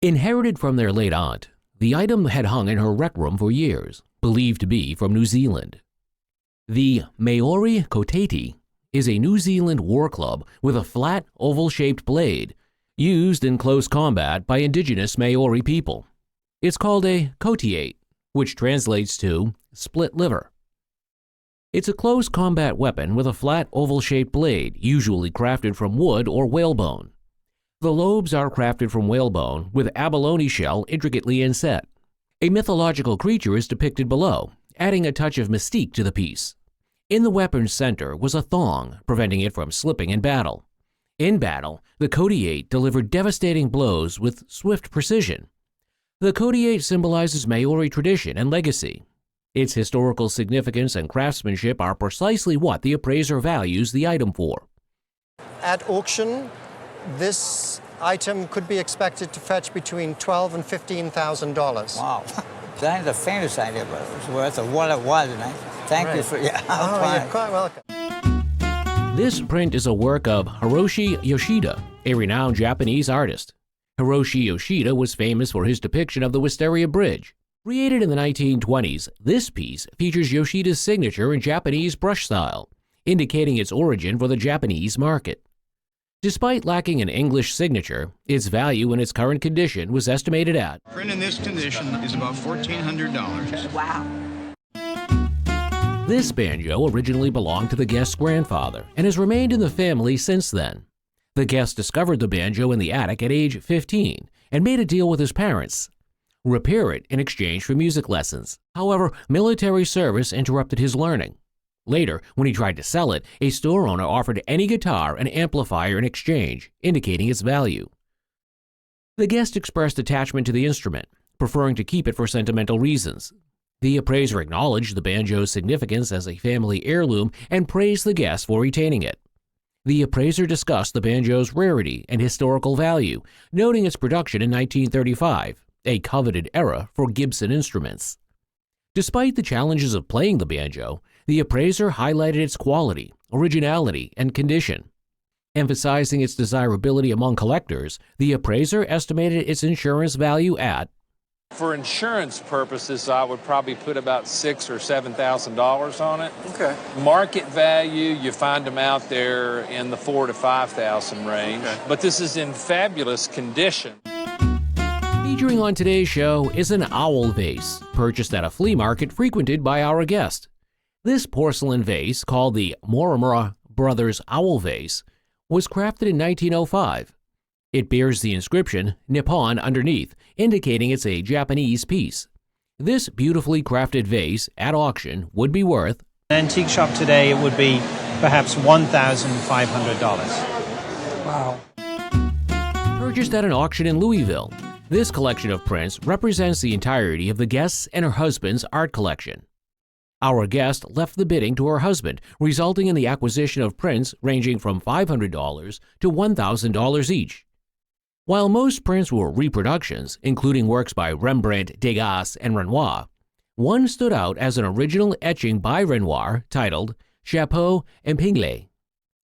Inherited from their late aunt, the item had hung in her rec room for years, believed to be from New Zealand. The Maori koteti is a New Zealand war club with a flat, oval-shaped blade, used in close combat by indigenous Maori people. It's called a kotiate, which translates to split liver. It's a close combat weapon with a flat, oval-shaped blade, usually crafted from wood or whalebone. The lobes are crafted from whalebone with abalone shell intricately inset. A mythological creature is depicted below, adding a touch of mystique to the piece. In the weapon's center was a thong, preventing it from slipping in battle. In battle, the kotiate delivered devastating blows with swift precision. The kotiate symbolizes Maori tradition and legacy. Its historical significance and craftsmanship are precisely what the appraiser values the item for. At auction, this item could be expected to fetch between $12,000 and $15,000. Wow, that is a famous idea, but it's worth of what it was, and thank you for, you're quite welcome. This print is a work of Hiroshi Yoshida, a renowned Japanese artist. Hiroshi Yoshida was famous for his depiction of the Wisteria Bridge. Created in the 1920s, this piece features Yoshida's signature in Japanese brush style, indicating its origin for the Japanese market. Despite lacking an English signature, its value in its current condition was estimated at Print in this condition is about $1,400. Wow. This banjo originally belonged to the guest's grandfather and has remained in the family since then. The guest discovered the banjo in the attic at age 15 and made a deal with his parents: repair it in exchange for music lessons. However, military service interrupted his learning. Later, when he tried to sell it, a store owner offered any guitar and amplifier in exchange, indicating its value. The guest expressed attachment to the instrument, preferring to keep it for sentimental reasons. The appraiser acknowledged the banjo's significance as a family heirloom and praised the guest for retaining it. The appraiser discussed the banjo's rarity and historical value, noting its production in 1935, a coveted era for Gibson instruments. Despite the challenges of playing the banjo, the appraiser highlighted its quality, originality, and condition. Emphasizing its desirability among collectors, the appraiser estimated its insurance value at For insurance purposes, I would probably put about $6,000 or $7,000 on it. Okay. Market value, you find them out there in the $4,000 to $5,000 range. Okay. But this is in fabulous condition. Featuring on today's show is an owl vase, purchased at a flea market frequented by our guest. This porcelain vase, called the Moromura Brothers Owl Vase, was crafted in 1905. It bears the inscription Nippon underneath, indicating it's a Japanese piece. This beautifully crafted vase at auction would be worth An antique shop today, it would be perhaps $1,500. Wow. Purchased at an auction in Louisville. This collection of prints represents the entirety of the guest's and her husband's art collection. Our guest left the bidding to her husband, resulting in the acquisition of prints ranging from $500 to $1,000 each. While most prints were reproductions, including works by Rembrandt, Degas, and Renoir, one stood out as an original etching by Renoir titled Chapeau Épinglé,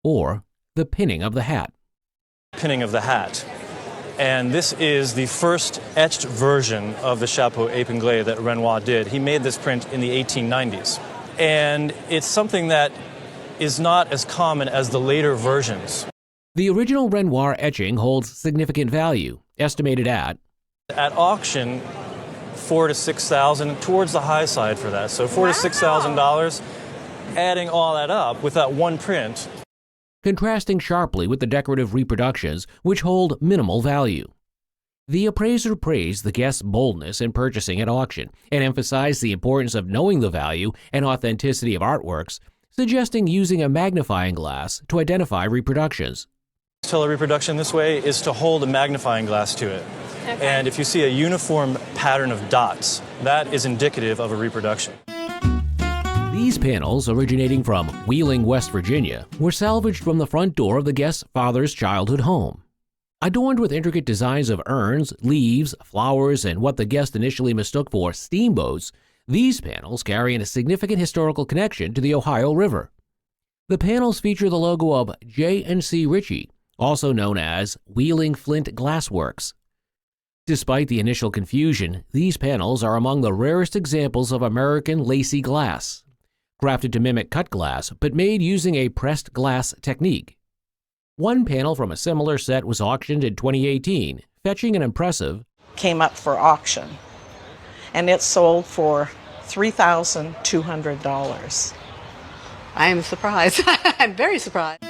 or The Pinning of the Hat. Pinning of the hat. And this is the first etched version of the Chapeau Épinglé that Renoir did. He made this print in the 1890s. And it's something that is not as common as the later versions. The original Renoir etching holds significant value, estimated at auction, $4,000 to $6,000, towards the high side for that. So $4,000 to $6,000, adding all that up with that one print. Contrasting sharply with the decorative reproductions, which hold minimal value. The appraiser praised the guest's boldness in purchasing at auction and emphasized the importance of knowing the value and authenticity of artworks, suggesting using a magnifying glass to identify reproductions. To tell a reproduction this way is to hold a magnifying glass to it. Okay. And if you see a uniform pattern of dots, that is indicative of a reproduction. These panels, originating from Wheeling, West Virginia, were salvaged from the front door of the guest's father's childhood home. Adorned with intricate designs of urns, leaves, flowers, and what the guest initially mistook for steamboats, these panels carry a significant historical connection to the Ohio River. The panels feature the logo of J&C Ritchie, also known as Wheeling Flint Glassworks. Despite the initial confusion, these panels are among the rarest examples of American lacy glass, crafted to mimic cut glass but made using a pressed glass technique. One panel from a similar set was auctioned in 2018, fetching an impressive came up for auction, and it sold for $3,200. I am surprised. I'm very surprised.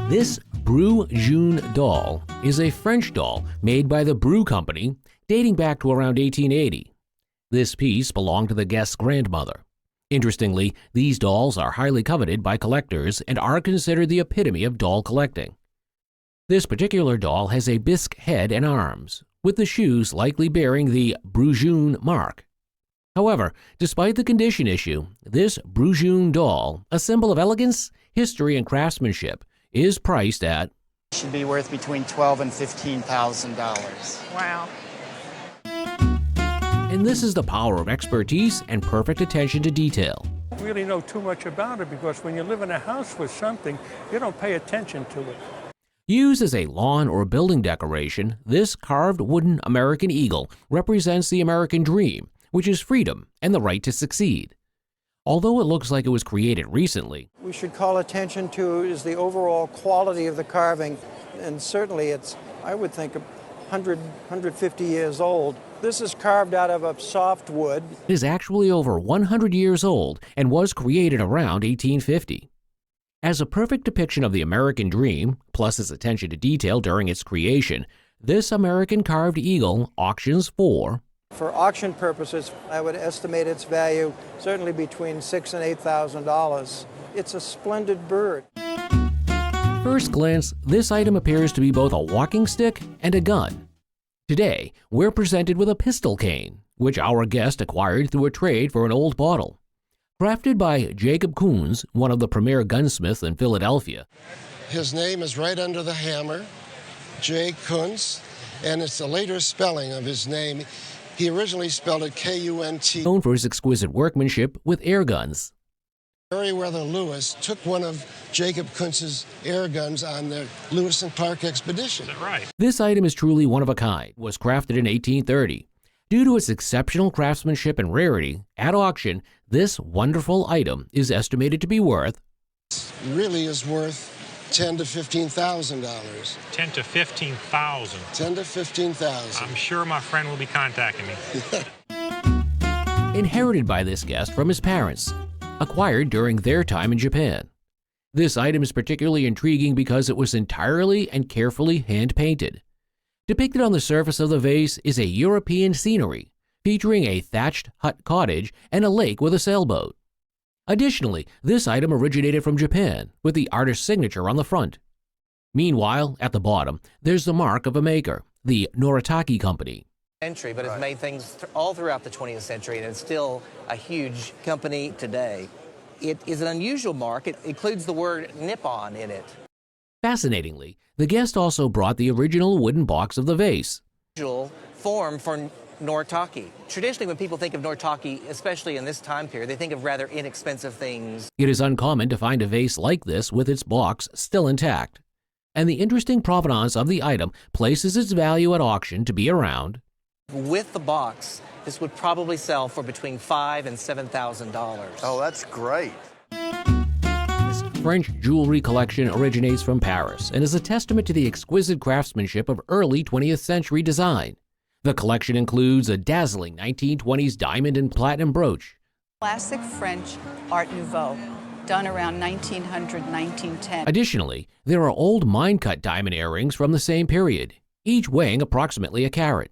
This Brooch doll is a French doll made by the Brew Company dating back to around 1880. This piece belonged to the guest's grandmother. Interestingly, these dolls are highly coveted by collectors and are considered the epitome of doll collecting. This particular doll has a bisque head and arms, with the shoes likely bearing the Brooch mark. However, despite the condition issue, this Brooch doll, a symbol of elegance, history, and craftsmanship, is priced at should be worth between $12,000 and $15,000. Wow. And this is the power of expertise and perfect attention to detail. I don't really know too much about it because when you live in a house with something, you don't pay attention to it. Used as a lawn or building decoration, this carved wooden American eagle represents the American dream, which is freedom and the right to succeed. Although it looks like it was created recently, we should call attention to is the overall quality of the carving, and certainly it's, I would think, 100, 150 years old. This is carved out of a soft wood. It is actually over 100 years old and was created around 1850. As a perfect depiction of the American dream, plus its attention to detail during its creation, this American carved eagle auctions for auction purposes, I would estimate its value certainly between $6,000 and $8,000. It's a splendid bird. First glance, this item appears to be both a walking stick and a gun. Today, we're presented with a pistol cane, which our guest acquired through a trade for an old bottle. Crafted by Jacob Koons, one of the premier gunsmiths in Philadelphia. His name is right under the hammer, J. Koons, and it's a later spelling of his name. He originally spelled it K-U-N-T. Known for his exquisite workmanship with air guns. Meriwether Lewis took one of Jacob Koons's air guns on the Lewis and Clark expedition. Is that right? This item is truly one of a kind. It was crafted in 1830. Due to its exceptional craftsmanship and rarity, at auction, this wonderful item is estimated to be worth really is worth $10,000 to $15,000. $10,000 to $15,000. $10,000 to $15,000. I'm sure my friend will be contacting me. Inherited by this guest from his parents, acquired during their time in Japan. This item is particularly intriguing because it was entirely and carefully hand-painted. Depicted on the surface of the vase is a European scenery, featuring a thatched hut cottage and a lake with a sailboat. Additionally, this item originated from Japan, with the artist's signature on the front. Meanwhile, at the bottom, there's the mark of a maker, the Noritake company. But it's made things all throughout the 20th century, and it's still a huge company today. It is an unusual mark. It includes the word Nippon in it. Fascinatingly, the guest also brought the original wooden box of the vase. Unusual form for Noritake. Traditionally, when people think of Noritake, especially in this time period, they think of rather inexpensive things. It is uncommon to find a vase like this with its box still intact. And the interesting provenance of the item places its value at auction to be around. With the box, this would probably sell for between $5,000 and $7,000. Oh, that's great. This French jewelry collection originates from Paris and is a testament to the exquisite craftsmanship of early 20th century design. The collection includes a dazzling 1920s diamond and platinum brooch. Classic French Art Nouveau, done around 1900, 1910. Additionally, there are old mine-cut diamond earrings from the same period, each weighing approximately a carat.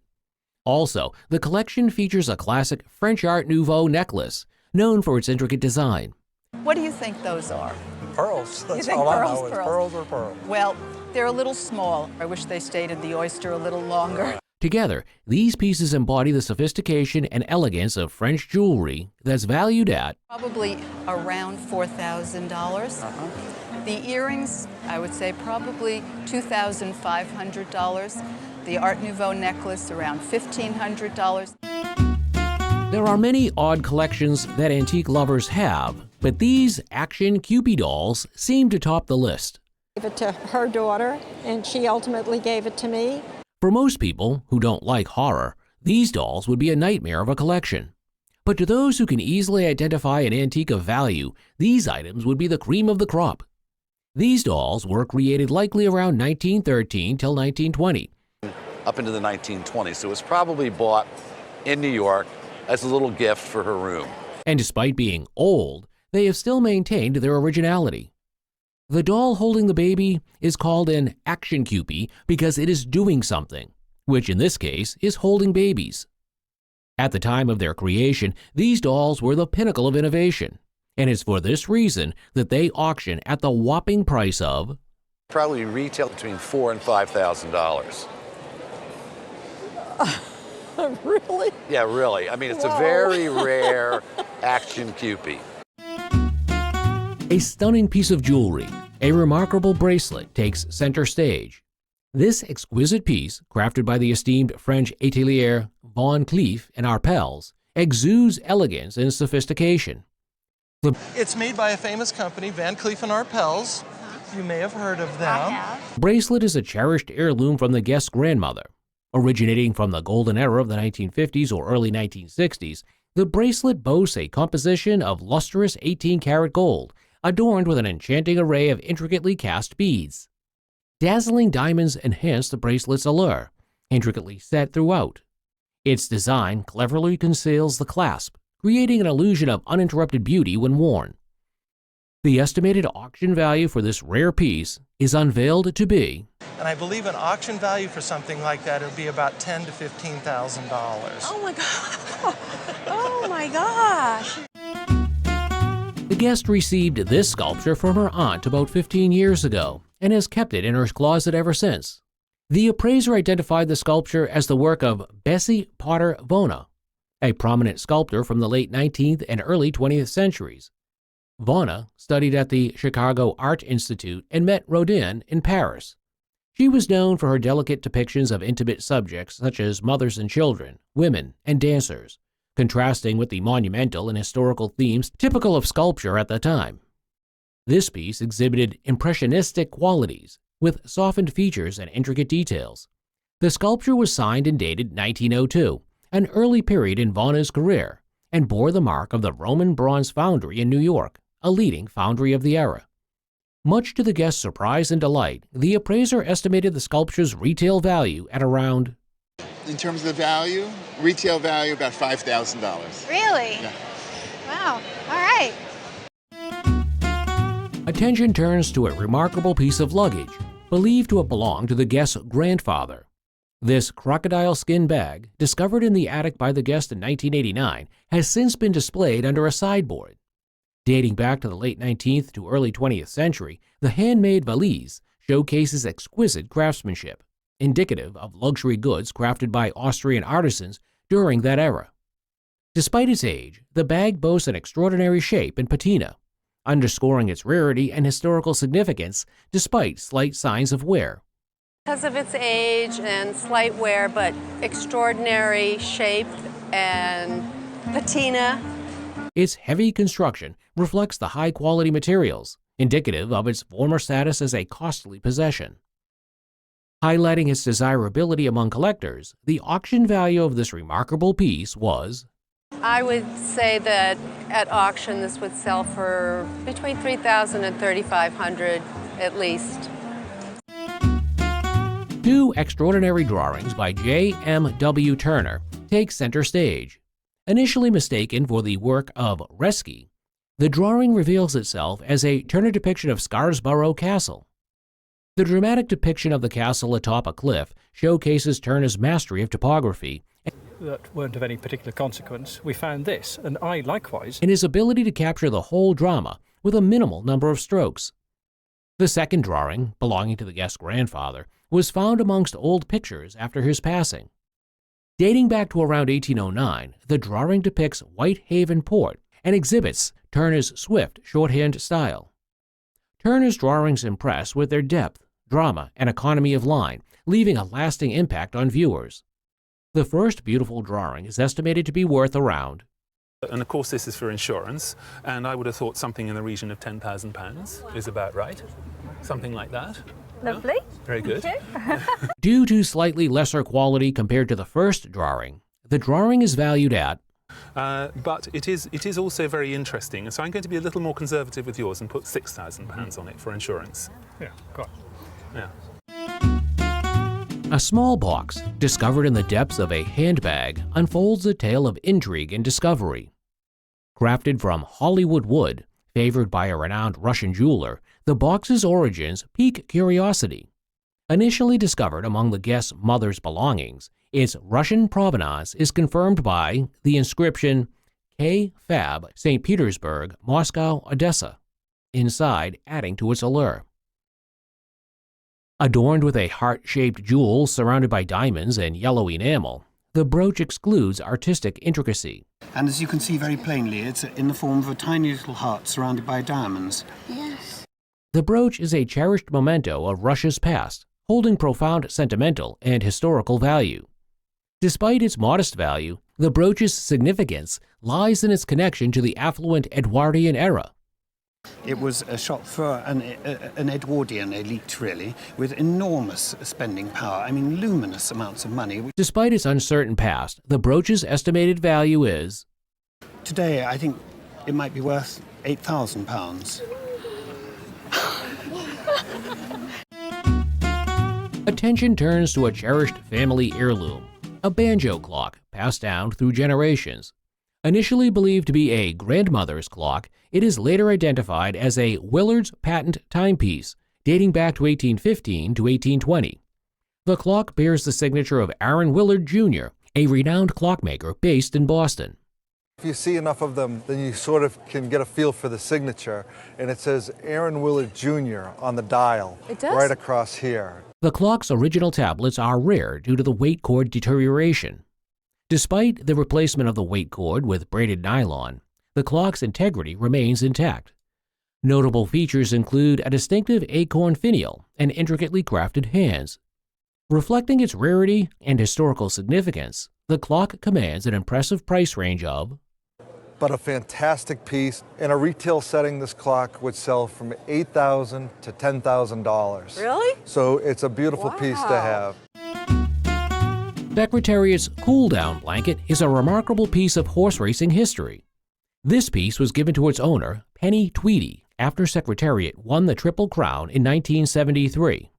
Also, the collection features a classic French Art Nouveau necklace, known for its intricate design. What do you think those are? Pearls. That's you think all pearls, I know is pearls or pearls. Well, they're a little small. I wish they stayed in the oyster a little longer. Together, these pieces embody the sophistication and elegance of French jewelry that's valued at probably around $4,000. The earrings, I would say probably $2,500. The Art Nouveau necklace around $1,500. There are many odd collections that antique lovers have, but these action Cupid dolls seem to top the list. I gave it to her daughter, and she ultimately gave it to me. For most people who don't like horror, these dolls would be a nightmare of a collection. But to those who can easily identify an antique of value, these items would be the cream of the crop. These dolls were created likely around 1913 till 1920. Up into the 1920s, so it was probably bought in New York as a little gift for her room. And despite being old, they have still maintained their originality. The doll holding the baby is called an action cupie because it is doing something, which in this case is holding babies. At the time of their creation, these dolls were the pinnacle of innovation, and it's for this reason that they auction at the whopping price of probably retail between $4,000 and $5,000. Really? Yeah, really. I mean, it's a very rare action cupie. A stunning piece of jewelry, a remarkable bracelet, takes center stage. This exquisite piece, crafted by the esteemed French atelier Von Cleef Arpels, exudes elegance and sophistication. It's made by a famous company, Van Cleef Arpels. You may have heard of them. I have. The bracelet is a cherished heirloom from the guest's grandmother. Originating from the golden era of the 1950s or early 1960s, the bracelet boasts a composition of lustrous 18-karat gold, adorned with an enchanting array of intricately cast beads. Dazzling diamonds enhance the bracelet's allure, intricately set throughout. Its design cleverly conceals the clasp, creating an illusion of uninterrupted beauty when worn. The estimated auction value for this rare piece is unveiled to be, and I believe an auction value for something like that would be about $10,000 to $15,000. Oh my God. Oh my gosh. The guest received this sculpture from her aunt about 15 years ago and has kept it in her closet ever since. The appraiser identified the sculpture as the work of Bessie Potter Vonnoh, a prominent sculptor from the late 19th and early 20th centuries. Vonnoh studied at the Chicago Art Institute and met Rodin in Paris. She was known for her delicate depictions of intimate subjects such as mothers and children, women, and dancers, contrasting with the monumental and historical themes typical of sculpture at the time. This piece exhibited impressionistic qualities, with softened features and intricate details. The sculpture was signed and dated 1902, an early period in Vonnoh's career, and bore the mark of the Roman Bronze Foundry in New York, a leading foundry of the era. Much to the guest's surprise and delight, the appraiser estimated the sculpture's retail value at around, in terms of the value, retail value about $5,000. Really? Yeah. Wow. All right. Attention turns to a remarkable piece of luggage, believed to have belonged to the guest's grandfather. This crocodile skin bag, discovered in the attic by the guest in 1989, has since been displayed under a sideboard. Dating back to the late 19th to early 20th century, the handmade valise showcases exquisite craftsmanship, indicative of luxury goods crafted by Austrian artisans during that era. Despite its age, the bag boasts an extraordinary shape and patina, underscoring its rarity and historical significance despite slight signs of wear. Because of its age and slight wear, but extraordinary shape and patina. Its heavy construction reflects the high-quality materials, indicative of its former status as a costly possession. Highlighting its desirability among collectors, the auction value of this remarkable piece was, I would say that at auction this would sell for between $3,000 and $3,500 at least. Two extraordinary drawings by J.M.W. Turner take center stage. Initially mistaken for the work of Reski, the drawing reveals itself as a Turner depiction of Scarsborough Castle. The dramatic depiction of the castle atop a cliff showcases Turner's mastery of topography that weren't of any particular consequence. We found this, and I likewise, and his ability to capture the whole drama with a minimal number of strokes. The second drawing, belonging to the guest's grandfather, was found amongst old pictures after his passing. Dating back to around 1809, the drawing depicts Whitehaven Port and exhibits Turner's swift shorthand style. Turner's drawings impress with their depth, drama, and economy of line, leaving a lasting impact on viewers. The first beautiful drawing is estimated to be worth around, and of course this is for insurance, and I would have thought something in the region of £10,000 is about right, something like that. Lovely. Very good. Due to slightly lesser quality compared to the first drawing, the drawing is valued at but it is also very interesting, and so I'm going to be a little more conservative with yours and put £6,000 on it for insurance. Yeah, got it. Yeah. a small box discovered in the depths of a handbag unfolds a tale of intrigue and discovery. Crafted from Hollywood wood, favored by a renowned Russian jeweler, the box's origins pique curiosity. Initially discovered among the guest's mother's belongings, its Russian provenance is confirmed by the inscription K. Fab, St. Petersburg, Moscow, Odessa, inside adding to its allure. Adorned with a heart-shaped jewel surrounded by diamonds and yellow enamel, the brooch excludes artistic intricacy. And as you can see very plainly, it's in the form of a tiny little heart surrounded by diamonds. Yes. The brooch is a cherished memento of Russia's past, holding profound sentimental and historical value. Despite its modest value, the brooch's significance lies in its connection to the affluent Edwardian era. It was a shop for an Edwardian elite, really, with enormous spending power. I mean, luminous amounts of money. Despite its uncertain past, the brooch's estimated value is... Today, I think it might be worth £8,000. Attention turns to a cherished family heirloom, a banjo clock passed down through generations. Initially believed to be a grandmother's clock, it is later identified as a Willard's patent timepiece, dating back to 1815 to 1820. The clock bears the signature of Aaron Willard, Jr., a renowned clockmaker based in Boston. If you see enough of them, then you sort of can get a feel for the signature, and it says Aaron Willard, Jr. on the dial, It does? right across here. The clock's original tablets are rare due to the weight cord deterioration. Despite the replacement of the weight cord with braided nylon, the clock's integrity remains intact. Notable features include a distinctive acorn finial and intricately crafted hands. Reflecting its rarity and historical significance, the clock commands an impressive price range of... But a fantastic piece. In a retail setting, this clock would sell from $8,000 to $10,000. Really? So it's a beautiful piece to have. Secretariat's cool-down blanket is a remarkable piece of horse racing history. This piece was given to its owner, Penny Tweedy, after Secretariat won the Triple Crown in 1973.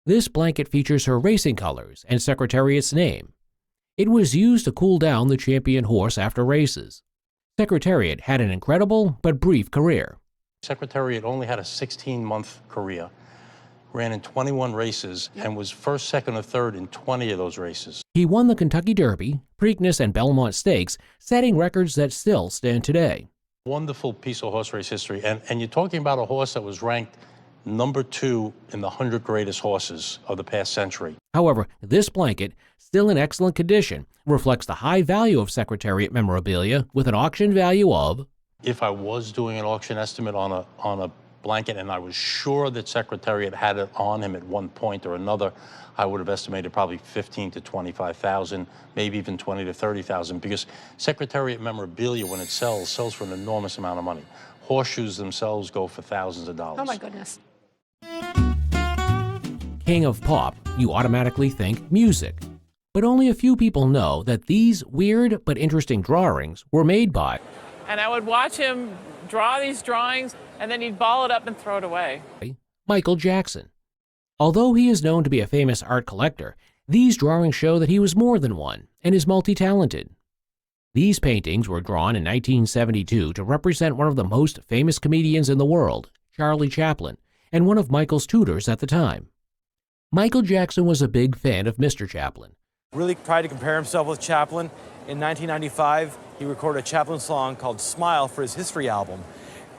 This blanket features her racing colors and Secretariat's name. It was used to cool down the champion horse after races. Secretariat had an incredible but brief career. Secretariat only had a 16-month career, ran in 21 races, and was first, second, or third in 20 of those races. He won the Kentucky Derby, Preakness, and Belmont Stakes, setting records that still stand today. Wonderful piece of horse race history, and you're talking about a horse that was ranked number 2 in the 100 greatest horses of the past century. However, this blanket, still in excellent condition, reflects the high value of Secretariat memorabilia with an auction value of... If I was doing an auction estimate on a blanket and I was sure that Secretariat had it on him at one point or another, I would have estimated probably $15,000 to $25,000, maybe even $20,000 to $30,000, because Secretariat memorabilia, when it sells for an enormous amount of money. Horseshoes themselves go for thousands of dollars. Oh my goodness. King of Pop, you automatically think music. But only a few people know that these weird but interesting drawings were made by... And I would watch him draw these drawings, and then he'd ball it up and throw it away. Michael Jackson. Although he is known to be a famous art collector, these drawings show that he was more than one and is multi-talented. These paintings were drawn in 1972 to represent one of the most famous comedians in the world, Charlie Chaplin, and one of Michael's tutors at the time. Michael Jackson was a big fan of Mr. Chaplin. Really tried to compare himself with Chaplin. In 1995, he recorded a Chaplin song called Smile for his History album,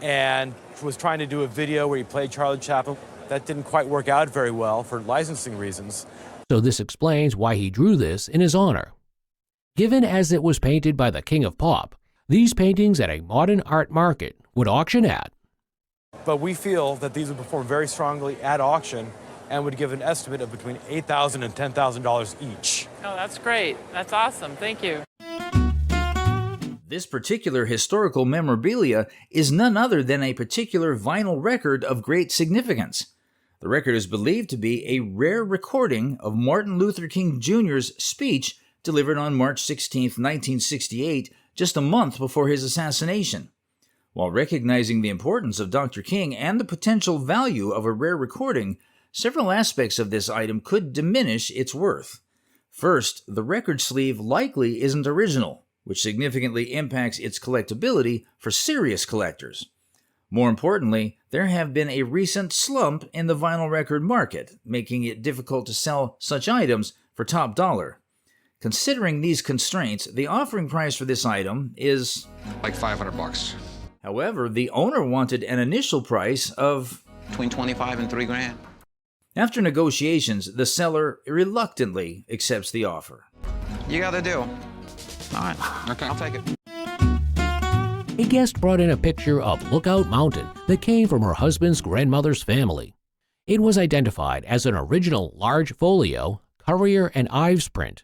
and was trying to do a video where he played Charlie Chaplin. That didn't quite work out very well for licensing reasons. So this explains why he drew this in his honor. Given as it was painted by the King of Pop, these paintings at a modern art market would auction at... But we feel that these would perform very strongly at auction and would give an estimate of between $8,000 and $10,000 each. Oh, that's great. That's awesome. Thank you. This particular historical memorabilia is none other than a particular vinyl record of great significance. The record is believed to be a rare recording of Martin Luther King Jr.'s speech delivered on March 16, 1968, just a month before his assassination. While recognizing the importance of Dr. King and the potential value of a rare recording, several aspects of this item could diminish its worth. First, the record sleeve likely isn't original, which significantly impacts its collectability for serious collectors. More importantly, there have been a recent slump in the vinyl record market, making it difficult to sell such items for top dollar. Considering these constraints, the offering price for this item is like $500. However, the owner wanted an initial price of between 25 and 3 grand. After negotiations, the seller reluctantly accepts the offer. You got the deal. All right, okay, I'll take it. A guest brought in a picture of Lookout Mountain that came from her husband's grandmother's family. It was identified as an original large folio Currier and Ives print.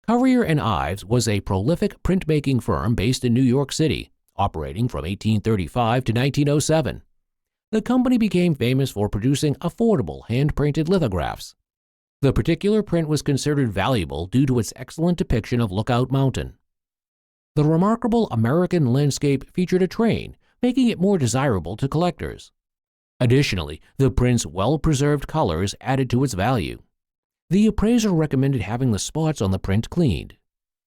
Currier and Ives was a prolific printmaking firm based in New York City, operating from 1835 to 1907. The company became famous for producing affordable hand-printed lithographs. The particular print was considered valuable due to its excellent depiction of Lookout Mountain. The remarkable American landscape featured a train, making it more desirable to collectors. Additionally, the print's well-preserved colors added to its value. The appraiser recommended having the spots on the print cleaned.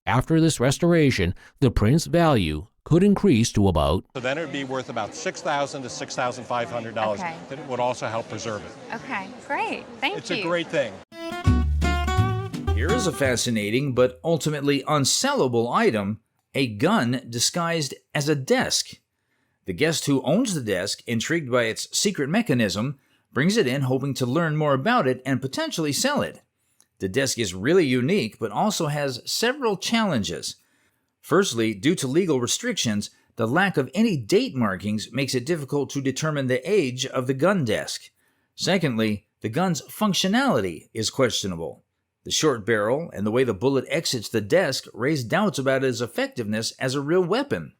After this restoration, the print's value could increase to about... So then it would be worth about $6,000 to $6,500. Okay. That would also help preserve it. Okay, great. Thank you. It's a great thing. Here is a fascinating but ultimately unsellable item, a gun disguised as a desk. The guest who owns the desk, intrigued by its secret mechanism, brings it in hoping to learn more about it and potentially sell it. The desk is really unique, but also has several challenges. Firstly, due to legal restrictions, the lack of any date markings makes it difficult to determine the age of the gun desk. Secondly, the gun's functionality is questionable. The short barrel and the way the bullet exits the desk raise doubts about its effectiveness as a real weapon.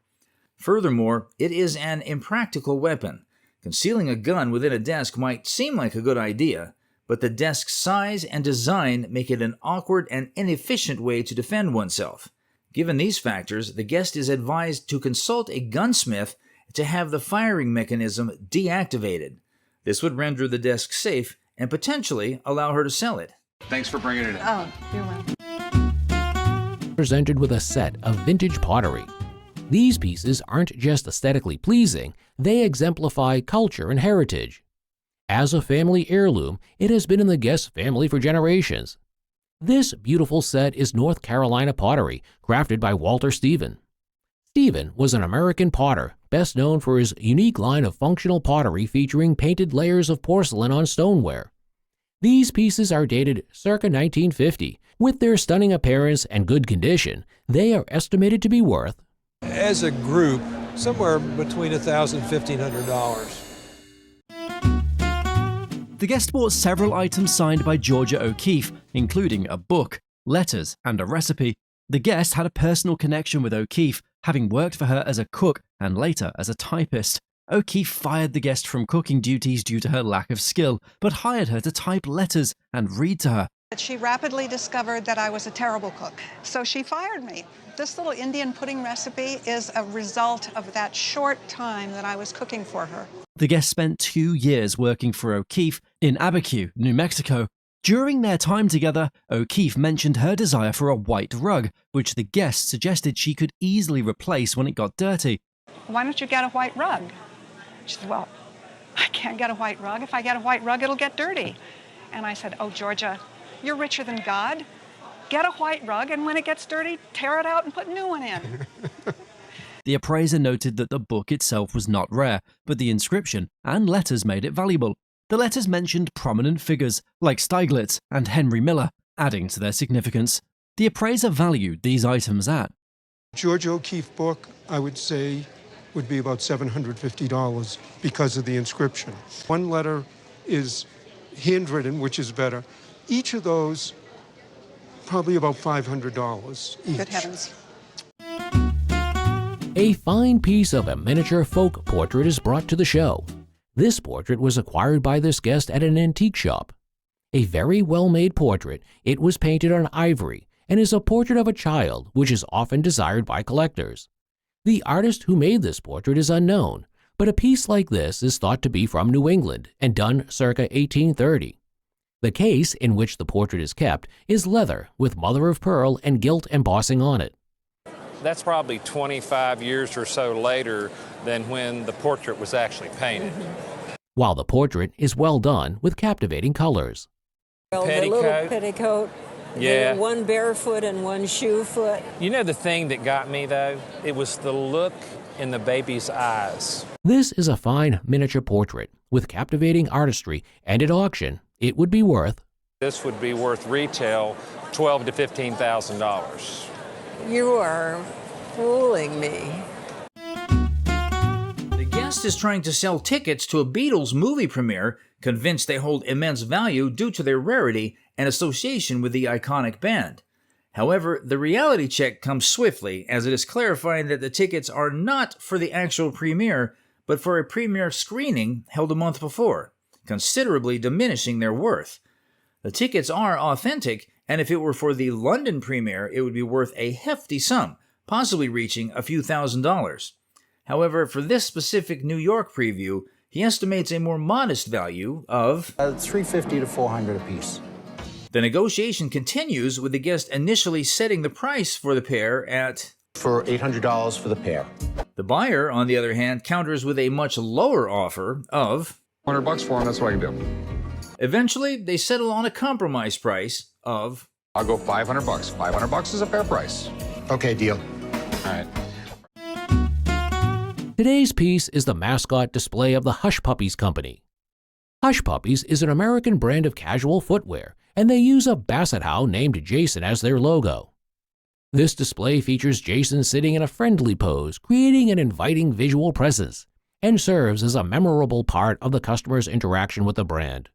Furthermore, it is an impractical weapon. Concealing a gun within a desk might seem like a good idea, but the desk's size and design make it an awkward and inefficient way to defend oneself. Given these factors, the guest is advised to consult a gunsmith to have the firing mechanism deactivated. This would render the desk safe and potentially allow her to sell it. Thanks for bringing it in. Oh, you're welcome. Presented with a set of vintage pottery. These pieces aren't just aesthetically pleasing, they exemplify culture and heritage. As a family heirloom, it has been in the guest family for generations. This beautiful set is North Carolina pottery, crafted by Walter Stephen. Stephen was an American potter, best known for his unique line of functional pottery featuring painted layers of porcelain on stoneware. These pieces are dated circa 1950. With their stunning appearance and good condition, they are estimated to be worth, as a group, somewhere between $1,000 and $1,500. The guest bought several items signed by Georgia O'Keeffe, including a book, letters, and a recipe. The guest had a personal connection with O'Keeffe, having worked for her as a cook and later as a typist. O'Keeffe fired the guest from cooking duties due to her lack of skill, but hired her to type letters and read to her. She rapidly discovered that I was a terrible cook, so she fired me. This little Indian pudding recipe is a result of that short time that I was cooking for her. The guest spent 2 years working for O'Keeffe in Abiquiu, New Mexico. During their time together, O'Keeffe mentioned her desire for a white rug, which the guest suggested she could easily replace when it got dirty. Why don't you get a white rug? She said, well, I can't get a white rug. If I get a white rug, it'll get dirty. And I said, oh, Georgia, you're richer than God. Get a white rug, and when it gets dirty, tear it out and put a new one in. The appraiser noted that the book itself was not rare, but the inscription and letters made it valuable. The letters mentioned prominent figures like Stieglitz and Henry Miller, adding to their significance. The appraiser valued these items at George O'Keeffe book, I would say, would be about $750 because of the inscription. One letter is handwritten, which is better. Each of those, probably about $500 each. Good heavens. A fine piece of a miniature folk portrait is brought to the show. This portrait was acquired by this guest at an antique shop. A very well-made portrait, it was painted on ivory and is a portrait of a child, which is often desired by collectors. The artist who made this portrait is unknown, but a piece like this is thought to be from New England and done circa 1830. The case in which the portrait is kept is leather with mother-of-pearl and gilt embossing on it. That's probably 25 years or so later than when the portrait was actually painted. While the portrait is well done with captivating colors. Well, the little petticoat, yeah. One barefoot and one shoe foot. You know the thing that got me, though? It was the look in the baby's eyes. This is a fine miniature portrait with captivating artistry, and at auction, it would be worth... This would be worth retail $12,000 to $15,000. You are fooling me. The guest is trying to sell tickets to a Beatles movie premiere, convinced they hold immense value due to their rarity and association with the iconic band. However, the reality check comes swiftly, as it is clarified that the tickets are not for the actual premiere, but for a premiere screening held a month before, considerably diminishing their worth. The tickets are authentic, and if it were for the London premiere, it would be worth a hefty sum, possibly reaching a few $1,000s. However, for this specific New York preview, he estimates a more modest value of $350 to $400 a piece. The negotiation continues, with the guest initially setting the price for the pair at for $800 for the pair. The buyer, on the other hand, counters with a much lower offer of $100 for them. That's what I can do. Eventually, they settle on a compromise price of I'll go $500. $500 is a fair price. Okay, deal. All right. Today's piece is the mascot display of the Hush Puppies Company. Hush Puppies is an American brand of casual footwear, and they use a basset hound named Jason as their logo. This display features Jason sitting in a friendly pose, creating an inviting visual presence, and serves as a memorable part of the customer's interaction with the brand.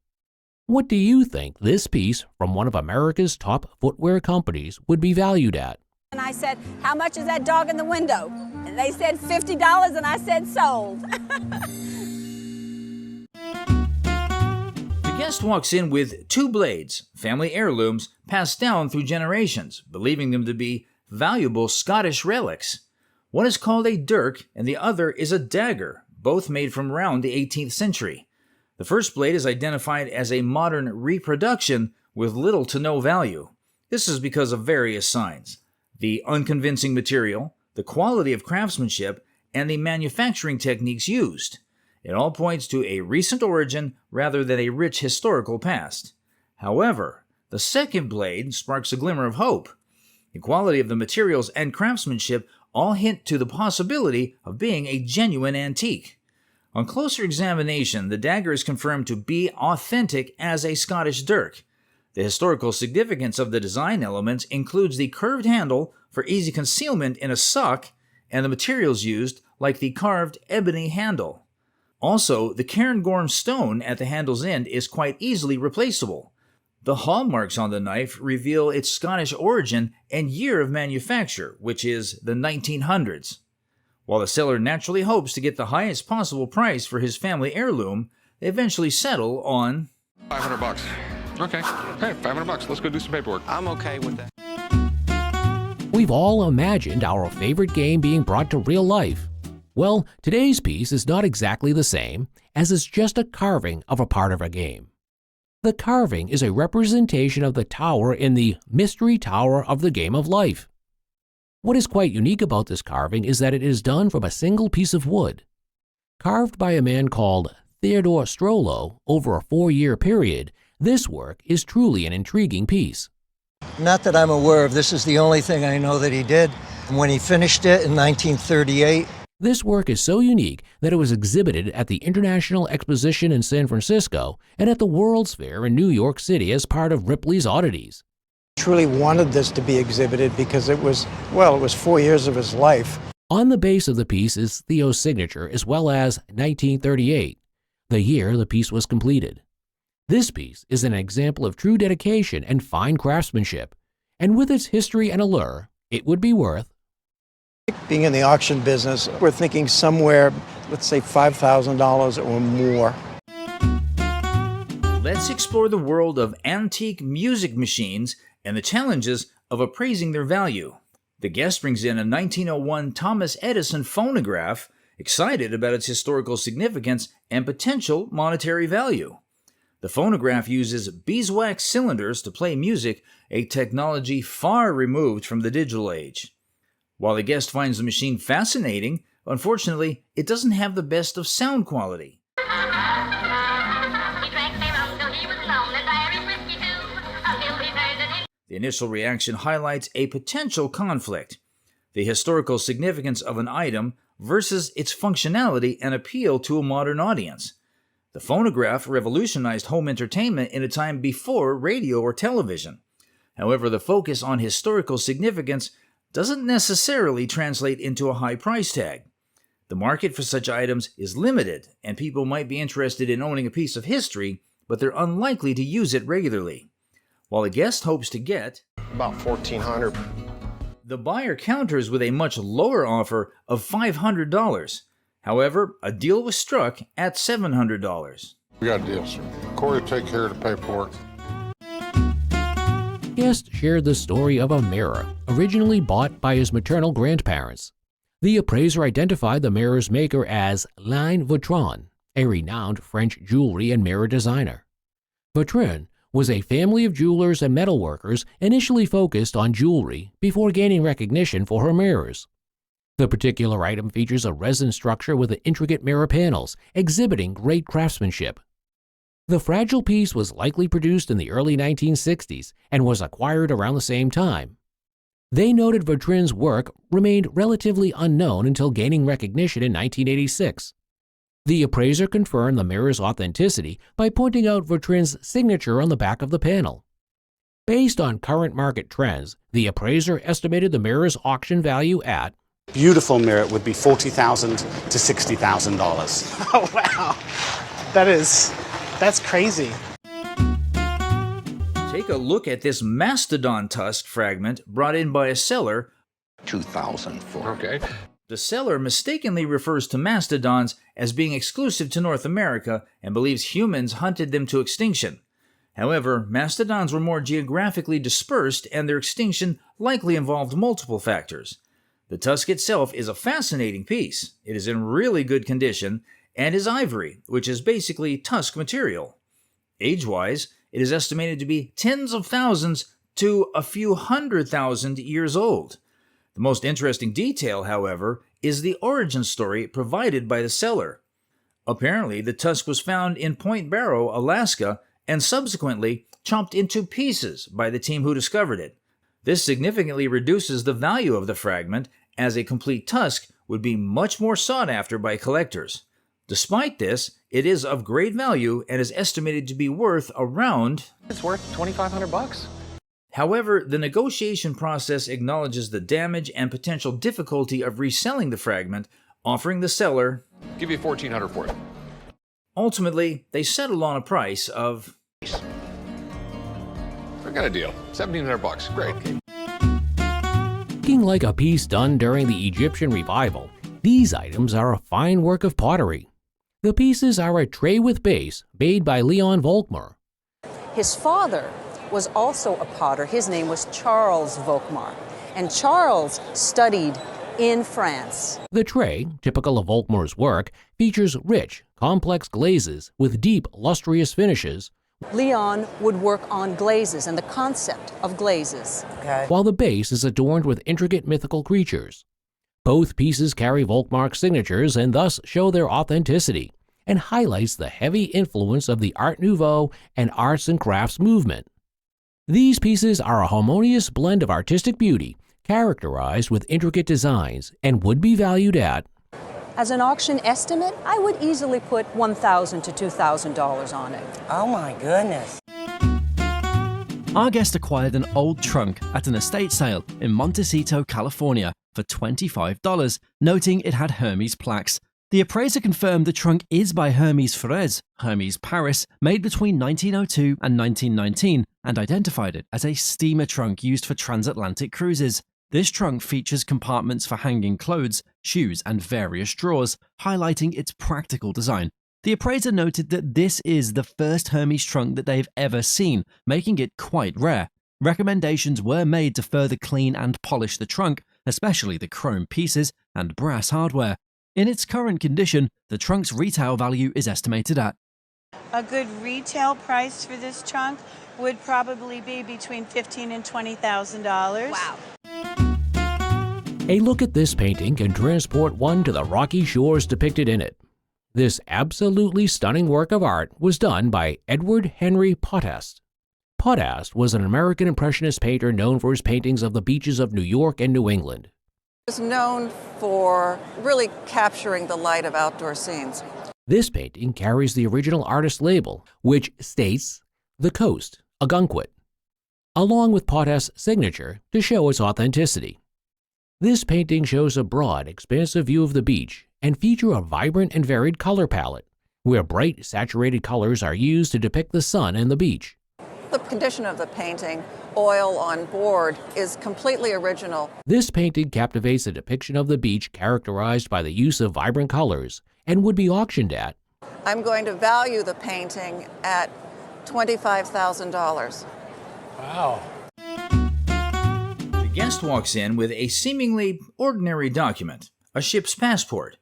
What do you think this piece from one of America's top footwear companies would be valued at? And I said, how much is that dog in the window? And they said $50, and I said sold. The guest walks in with two blades, family heirlooms passed down through generations, believing them to be valuable Scottish relics. One is called a Dirk, and the other is a dagger, both made from around the 18th century. The first blade is identified as a modern reproduction with little to no value. This is because of various signs: the unconvincing material, the quality of craftsmanship, and the manufacturing techniques used. It all points to a recent origin rather than a rich historical past. However, the second blade sparks a glimmer of hope. The quality of the materials and craftsmanship all hint to the possibility of being a genuine antique. On closer examination, the dagger is confirmed to be authentic as a Scottish dirk. The historical significance of the design elements includes the curved handle for easy concealment in a sock, and the materials used, like the carved ebony handle. Also, the cairngorm stone at the handle's end is quite easily replaceable. The hallmarks on the knife reveal its Scottish origin and year of manufacture, which is the 1900s. While the seller naturally hopes to get the highest possible price for his family heirloom, they eventually settle on $500. Okay. Hey, $500. Let's go do some paperwork. I'm okay with that. We've all imagined our favorite game being brought to real life. Well, today's piece is not exactly the same, as it's just a carving of a part of a game. The carving is a representation of the tower in the Mystery Tower of the Game of Life. What is quite unique about this carving is that it is done from a single piece of wood. Carved by a man called Theodore Strollo over a 4-year period, this work is truly an intriguing piece. Not that I'm aware of. This is the only thing I know that he did. And when he finished it in 1938, this work is so unique that it was exhibited at the International Exposition in San Francisco and at the World's Fair in New York City as part of Ripley's Oddities. he truly wanted this to be exhibited because it was 4 years of his life. On the base of the piece is Theo's signature as well as 1938, the year the piece was completed. This piece is an example of true dedication and fine craftsmanship, and with its history and allure, it would be worth Being in the auction business, we're thinking somewhere, let's say $5,000 or more. Let's explore the world of antique music machines and the challenges of appraising their value. The guest brings in a 1901 Thomas Edison phonograph, excited about its historical significance and potential monetary value. The phonograph uses beeswax cylinders to play music, a technology far removed from the digital age. While the guest finds the machine fascinating, unfortunately, it doesn't have the best of sound quality. The initial reaction highlights a potential conflict: the historical significance of an item versus its functionality and appeal to a modern audience. The phonograph revolutionized home entertainment in a time before radio or television. However, the focus on historical significance doesn't necessarily translate into a high price tag. The market for such items is limited, and people might be interested in owning a piece of history, but they're unlikely to use it regularly. While the guest hopes to get about $1,400. The buyer counters with a much lower offer of $500. However, a deal was struck at $700. We got a deal, sir. Corey will take care of the paperwork. Guest shared the story of a mirror, originally bought by his maternal grandparents. The appraiser identified the mirror's maker as Vautrin, a renowned French jewelry and mirror designer. Vautrin was a family of jewelers and metalworkers initially focused on jewelry before gaining recognition for her mirrors. The particular item features a resin structure with intricate mirror panels, exhibiting great craftsmanship. The fragile piece was likely produced in the early 1960s and was acquired around the same time. They noted Vautrin's work remained relatively unknown until gaining recognition in 1986. The appraiser confirmed the mirror's authenticity by pointing out Vautrin's signature on the back of the panel. Based on current market trends, the appraiser estimated the mirror's auction value at beautiful mirror would be $40,000 to $60,000. Oh, wow. That's crazy. Take a look at this Mastodon tusk fragment brought in by a seller. $2,004. Okay. The seller mistakenly refers to mastodons as being exclusive to North America and believes humans hunted them to extinction. However, mastodons were more geographically dispersed, and their extinction likely involved multiple factors. The tusk itself is a fascinating piece. It is in really good condition and is ivory, which is basically tusk material. Age-wise, it is estimated to be tens of thousands to a few 100,000 years old. The most interesting detail, however, is the origin story provided by the seller. Apparently, the tusk was found in Point Barrow, Alaska, and subsequently chopped into pieces by the team who discovered it. This significantly reduces the value of the fragment, as a complete tusk would be much more sought after by collectors. Despite this, it is of great value and is estimated to be worth around... It's worth $2,500. However, the negotiation process acknowledges the damage and potential difficulty of reselling the fragment, offering the seller... Give you $1,400 for it. Ultimately, they settled on a price of... I got a deal. $1,700. Great. Looking like a piece done during the Egyptian revival, these items are a fine work of pottery. The pieces are a tray with base made by Volkmar. His father was also a potter. His name was Charles Volkmar, and Charles studied in France. The tray, typical of Volkmar's work, features rich, complex glazes with deep, lustrous finishes. Leon would work on glazes and the concept of glazes. While the base is adorned with intricate mythical creatures. Both pieces carry Volkmar's signatures and thus show their authenticity, and highlights the heavy influence of the Art Nouveau and arts and crafts movement. These pieces are a harmonious blend of artistic beauty, characterized with intricate designs, and would be valued at... As an auction estimate, I would easily put $1,000 to $2,000 on it. Oh my goodness. Our guest acquired an old trunk at an estate sale in Montecito, California for $25, noting it had Hermes plaques. The appraiser confirmed the trunk is by Hermes Frères, Hermes Paris, made between 1902 and 1919, and identified it as a steamer trunk used for transatlantic cruises. This trunk features compartments for hanging clothes, shoes, and various drawers, highlighting its practical design. The appraiser noted that this is the first Hermes trunk that they've ever seen, making it quite rare. Recommendations were made to further clean and polish the trunk, especially the chrome pieces and brass hardware. In its current condition, the trunk's retail value is estimated at a good retail price for this trunk would probably be between $15,000 and $20,000. Wow. A look at this painting can transport one to the rocky shores depicted in it. This absolutely stunning work of art was done by Edward Henry Potthast. Potthast was an American Impressionist painter known for his paintings of the beaches of New York and New England. He was known for really capturing the light of outdoor scenes. This painting carries the original artist label, which states "The Coast, Ogunquit," along with Potthast's signature to show its authenticity. This painting shows a broad, expansive view of the beach and feature a vibrant and varied color palette, where bright, saturated colors are used to depict the sun and the beach. The condition of the painting, oil on board, is completely original. This painting captivates a depiction of the beach characterized by the use of vibrant colors and would be auctioned at. I'm going to value the painting at $25,000. Wow. The guest walks in with a seemingly ordinary document, a ship's passport.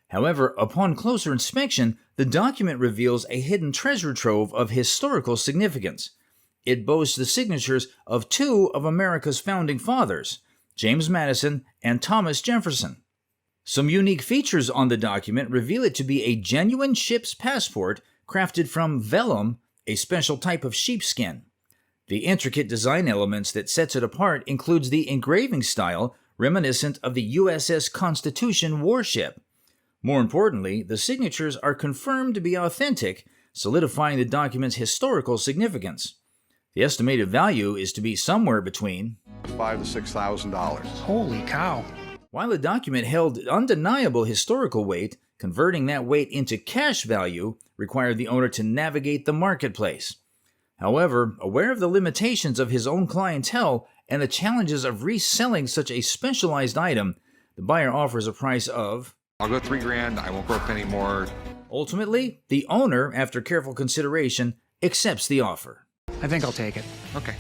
However, upon closer inspection, the document reveals a hidden treasure trove of historical significance. It boasts the signatures of two of America's founding fathers, James Madison and Thomas Jefferson. Some unique features on the document reveal it to be a genuine ship's passport crafted from vellum, a special type of sheepskin. The intricate design elements that sets it apart includes the engraving style reminiscent of the USS Constitution warship. More importantly, the signatures are confirmed to be authentic, solidifying the document's historical significance. The estimated value is to be somewhere between $5,000 to $6,000. Holy cow. While the document held undeniable historical weight, converting that weight into cash value required the owner to navigate the marketplace. However, aware of the limitations of his own clientele and the challenges of reselling such a specialized item, the buyer offers a price of I'll go $3,000. I won't go a penny more. Ultimately, the owner, after careful consideration, accepts the offer. I think I'll take it. Okay.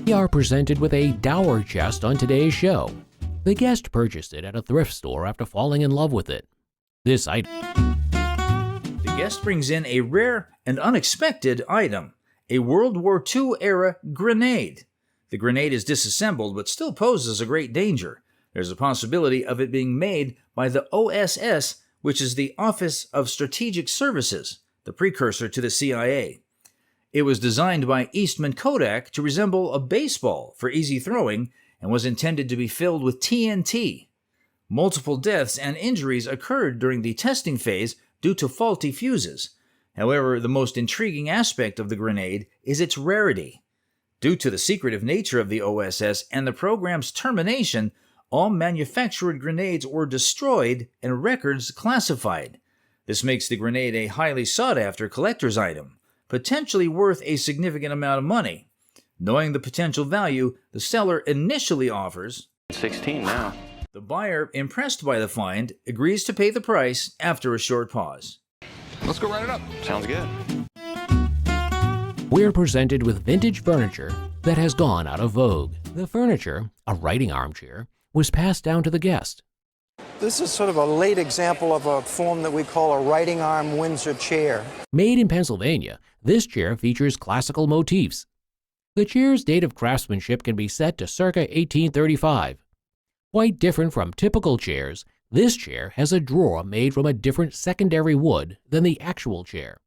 We are presented with a dower chest on today's show. The guest purchased it at a thrift store after falling in love with it. This item. The guest brings in a rare and unexpected item, a World War II era grenade. The grenade is disassembled but still poses a great danger. There's a possibility of it being made by the OSS, which is the Office of Strategic Services, the precursor to the CIA. It was designed by Eastman Kodak to resemble a baseball for easy throwing and was intended to be filled with TNT. Multiple deaths and injuries occurred during the testing phase due to faulty fuses. However, the most intriguing aspect of the grenade is its rarity. Due to the secretive nature of the OSS and the program's termination, all manufactured grenades were destroyed and records classified. This makes the grenade a highly sought-after collector's item, potentially worth a significant amount of money. Knowing the potential value, the seller initially offers $16 now. The buyer, impressed by the find, agrees to pay the price after a short pause. Let's go write it up. Sounds good. We're presented with vintage furniture that has gone out of vogue. The furniture, a writing armchair, was passed down to the guest. This is sort of a late example of a form that we call a writing arm Windsor chair. Made in Pennsylvania, this chair features classical motifs. The chair's date of craftsmanship can be set to circa 1835. Quite different from typical chairs, this chair has a drawer made from a different secondary wood than the actual chair.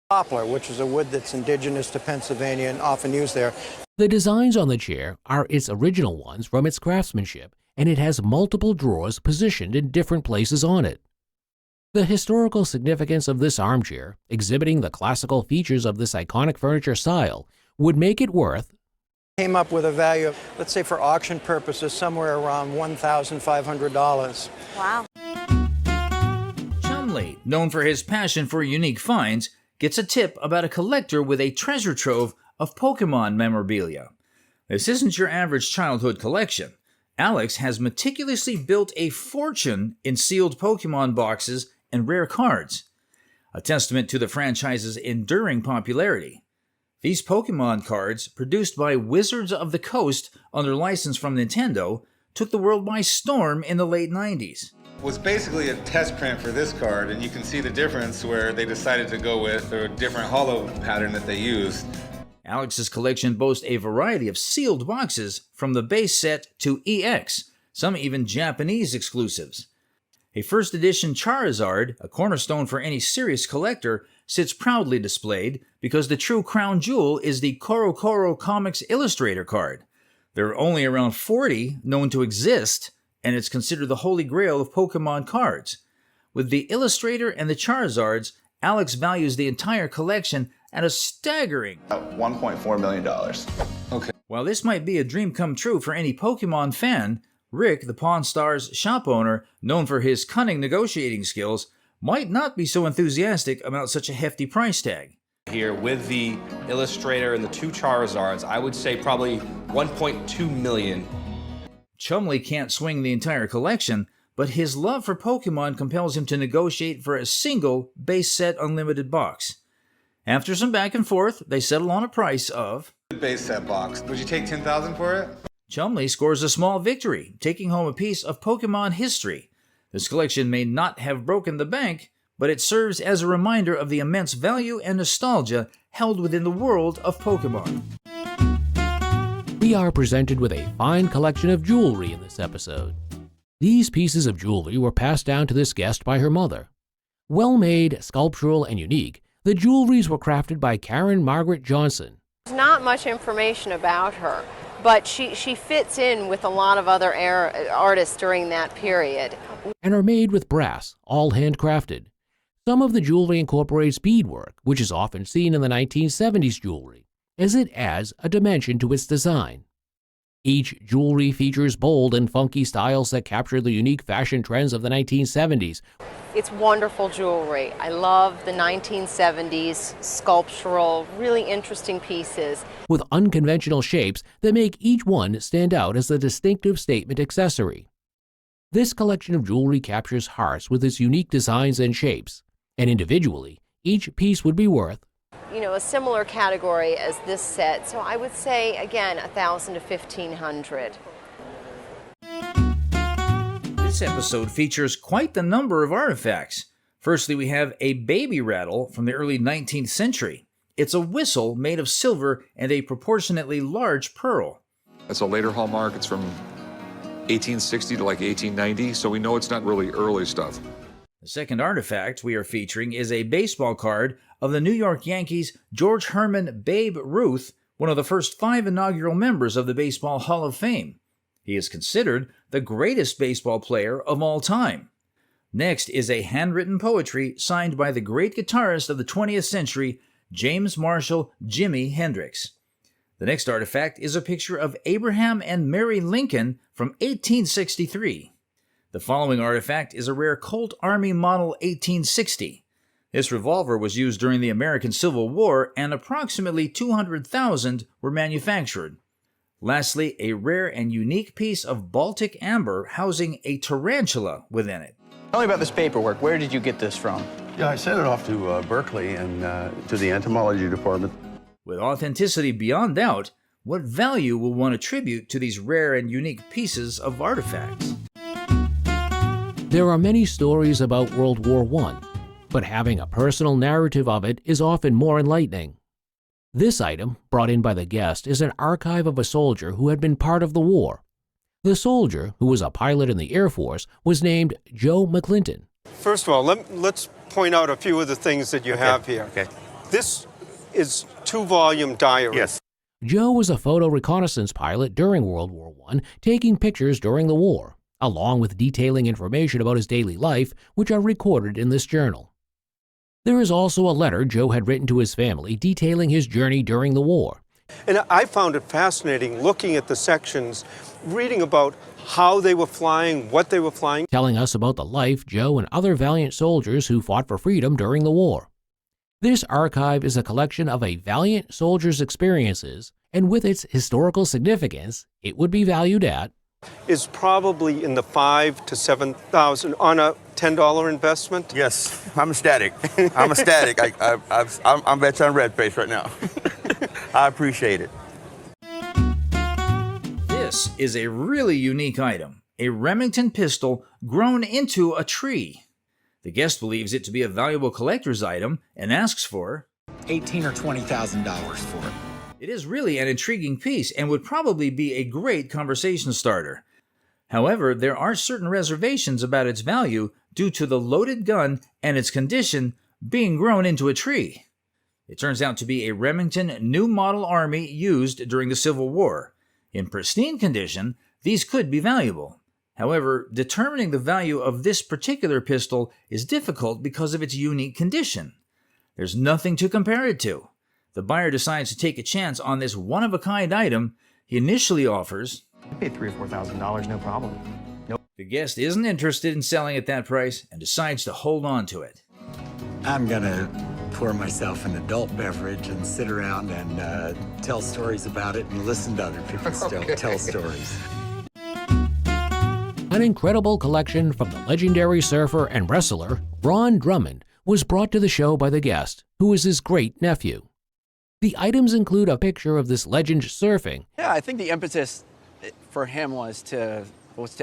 Poplar, which is a wood that's indigenous to Pennsylvania and often used there. The designs on the chair are its original ones from its craftsmanship, and it has multiple drawers positioned in different places on it. The historical significance of this armchair, exhibiting the classical features of this iconic furniture style, would make it worth Came up with a value of, let's say for auction purposes, somewhere around $1,500. Wow. Chumley, known for his passion for unique finds, gets a tip about a collector with a treasure trove of Pokemon memorabilia. This isn't your average childhood collection. Alex has meticulously built a fortune in sealed Pokemon boxes and rare cards, a testament to the franchise's enduring popularity. These Pokemon cards, produced by Wizards of the Coast under license from Nintendo, took the world by storm in the late 90s. It was basically a test print for this card, and you can see the difference where they decided to go with a different hollow pattern that they used. Alex's collection boasts a variety of sealed boxes from the base set to EX, some even Japanese exclusives. A first edition Charizard, a cornerstone for any serious collector, sits proudly displayed because the true crown jewel is the Koro Comics Illustrator card. There are only around 40 known to exist, and it's considered the holy grail of Pokemon cards. With the Illustrator and the Charizards, Alex values the entire collection at a staggering $1.4 million. Okay. While this might be a dream come true for any Pokemon fan, Rick, the Pawn Stars shop owner, known for his cunning negotiating skills, might not be so enthusiastic about such a hefty price tag. Here with the Illustrator and the 2 Charizards, I would say probably $1.2 million. Chumley can't swing the entire collection, but his love for Pokemon compels him to negotiate for a single base set unlimited box. After some back and forth, they settle on a price of... Base set box. Would you take $10,000 for it? Chumley scores a small victory, taking home a piece of Pokemon history. This collection may not have broken the bank, but it serves as a reminder of the immense value and nostalgia held within the world of Pokemon. We are presented with a fine collection of jewelry in this episode. These pieces of jewelry were passed down to this guest by her mother. Well-made, sculptural, and unique, the jewelries were crafted by Karen Margaret Johnson. There's not much information about her, but she fits in with a lot of other artists during that period. And are made with brass, all handcrafted. Some of the jewelry incorporates beadwork, which is often seen in the 1970s jewelry, as it adds a dimension to its design. Each jewelry features bold and funky styles that capture the unique fashion trends of the 1970s. It's wonderful jewelry. I love the 1970s sculptural, really interesting pieces. With unconventional shapes that make each one stand out as a distinctive statement accessory. This collection of jewelry captures hearts with its unique designs and shapes, and individually, each piece would be worth, a similar category as this set. So I would say, again, $1,000 to $1,500. This episode features quite the number of artifacts. Firstly, we have a baby rattle from the early 19th century. It's a whistle made of silver and a proportionately large pearl. It's a later hallmark. It's from 1860 to like 1890, so we know it's not really early stuff. The second artifact we are featuring is a baseball card of the New York Yankees' George Herman Babe Ruth, one of the first 5 inaugural members of the Baseball Hall of Fame. He is considered the greatest baseball player of all time. Next is a handwritten poetry signed by the great guitarist of the 20th century, James Marshall Jimi Hendrix. The next artifact is a picture of Abraham and Mary Lincoln from 1863. The following artifact is a rare Colt Army Model 1860. This revolver was used during the American Civil War, and approximately 200,000 were manufactured. Lastly, a rare and unique piece of Baltic amber housing a tarantula within it. Tell me about this paperwork. Where did you get this from? Yeah, I sent it off to Berkeley and to the entomology department. With authenticity beyond doubt, what value will one attribute to these rare and unique pieces of artifacts? There are many stories about World War I, but having a personal narrative of it is often more enlightening. This item, brought in by the guest, is an archive of a soldier who had been part of the war. The soldier, who was a pilot in the Air Force, was named Joe McClinton. First of all, let's point out a few of the things that you have here. Okay. This is 2-volume diary. Yes. Joe was a photo reconnaissance pilot during World War I, taking pictures during the war, along with detailing information about his daily life, which are recorded in this journal. There is also a letter Joe had written to his family detailing his journey during the war. And I found it fascinating looking at the sections, reading about how they were flying, what they were flying. Telling us about the life Joe and other valiant soldiers who fought for freedom during the war. This archive is a collection of a valiant soldier's experiences and with its historical significance, it would be valued at Is probably in the $5,000 to $7,000 on a $10 investment. Yes, I'm ecstatic. I'm ecstatic. I'm bet you on red face right now. I appreciate it. This is a really unique item, a Remington pistol grown into a tree. The guest believes it to be a valuable collector's item and asks for $18,000 or $20,000 for it. It is really an intriguing piece and would probably be a great conversation starter. However, there are certain reservations about its value due to the loaded gun and its condition being grown into a tree. It turns out to be a Remington New Model Army used during the Civil War. In pristine condition, these could be valuable. However, determining the value of this particular pistol is difficult because of its unique condition. There's nothing to compare it to. The buyer decides to take a chance on this one-of-a-kind item. He initially offers, I paid $3,000 or $4,000, no problem. Nope. The guest isn't interested in selling at that price and decides to hold on to it. I'm gonna pour myself an adult beverage and sit around and tell stories about it and listen to other people tell stories. An incredible collection from the legendary surfer and wrestler Ron Drummond was brought to the show by the guest, who is his great-nephew. The items include a picture of this legend surfing. Yeah, I think the impetus for him was to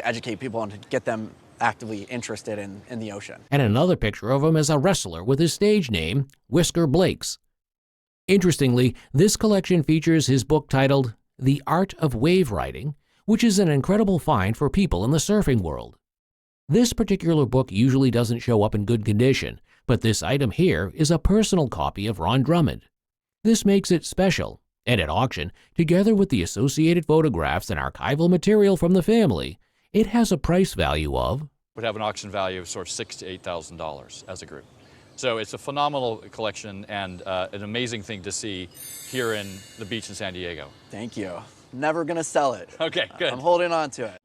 educate people and to get them actively interested in the ocean. And another picture of him as a wrestler with his stage name, Whisker Blakes. Interestingly, this collection features his book titled The Art of Wave Riding, which is an incredible find for people in the surfing world. This particular book usually doesn't show up in good condition, but this item here is a personal copy of Ron Drummond. This makes it special, and at auction, together with the associated photographs and archival material from the family, it has a price value of would have an auction value of sort of $6,000 to $8,000 as a group. So it's a phenomenal collection and an amazing thing to see here in the beach in San Diego. Thank you. Never gonna sell it. Okay, good. I'm holding on to it.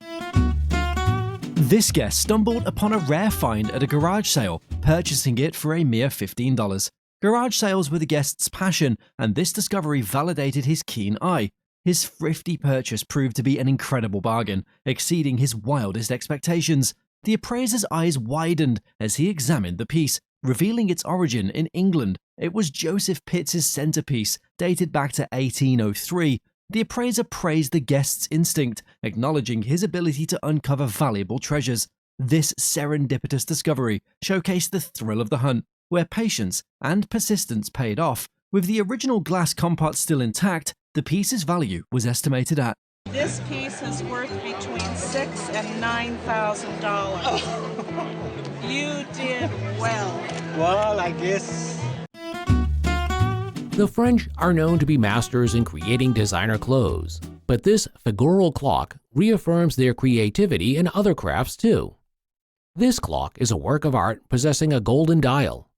This guest stumbled upon a rare find at a garage sale, purchasing it for a mere $15. Garage sales were the guest's passion, and this discovery validated his keen eye. His thrifty purchase proved to be an incredible bargain, exceeding his wildest expectations. The appraiser's eyes widened as he examined the piece, revealing its origin in England. It was Joseph Pitts' centerpiece, dated back to 1803. The appraiser praised the guest's instinct, acknowledging his ability to uncover valuable treasures. This serendipitous discovery showcased the thrill of the hunt, where patience and persistence paid off. With the original glass compot still intact, the piece's value was estimated at This piece is worth between $6,000 and $9,000. You did well. Well, I guess. The French are known to be masters in creating designer clothes, but this figural clock reaffirms their creativity in other crafts too. This clock is a work of art possessing a golden dial.